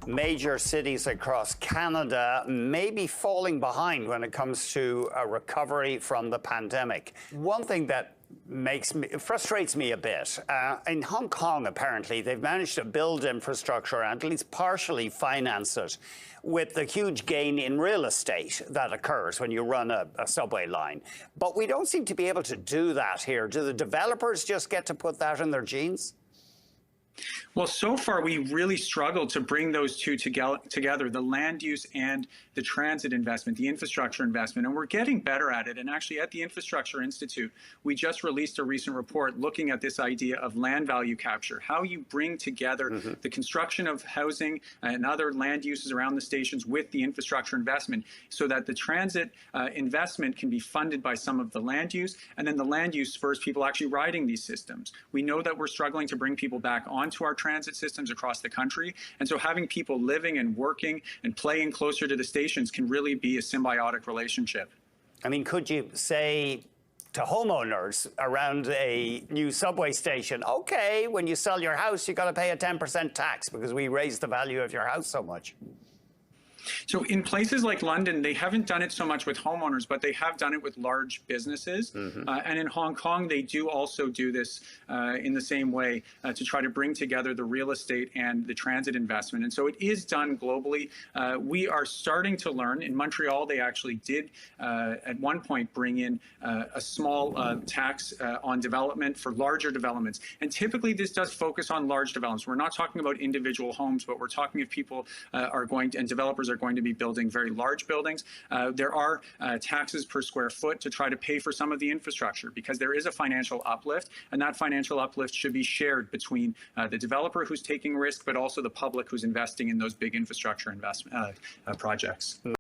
Major cities across Canada may be falling behind when it comes to a recovery from the pandemic. One thing that frustrates me a bit. In Hong Kong, apparently, they've managed to build infrastructure and at least partially finance it with the huge gain in real estate that occurs when you run a subway line. But we don't seem to be able to do that here. Do the developers just get to put that in their genes? Well, so far, we really struggled to bring those two together, the land use and the transit investment, the infrastructure investment, and we're getting better at it. And actually, at the Infrastructure Institute, we just released a recent report looking at this idea of land value capture, how you bring together the construction of housing and other land uses around the stations with the infrastructure investment so that the transit investment can be funded by some of the land use, and then the land use spurs people actually riding these systems. We know that we're struggling to bring people back onto our transit systems across the country. And so having people living and working and playing closer to the stations can really be a symbiotic relationship. I mean, could you say to homeowners around a new subway station, okay, when you sell your house, you got to pay a 10% tax because we raised the value of your house so much? So in places like London, they haven't done it so much with homeowners, but they have done it with large businesses. And in Hong Kong, they do also do this in the same way to try to bring together the real estate and the transit investment. And so it is done globally. We are starting to learn. In Montreal, they actually did at one point bring in a small tax on development for larger developments. And typically this does focus on large developments. We're not talking about individual homes, but we're talking if people are going to, and developers are going to be building very large buildings. There are taxes per square foot to try to pay for some of the infrastructure because there is a financial uplift, and that financial uplift should be shared between the developer who's taking risk, but also the public who's investing in those big infrastructure investment projects.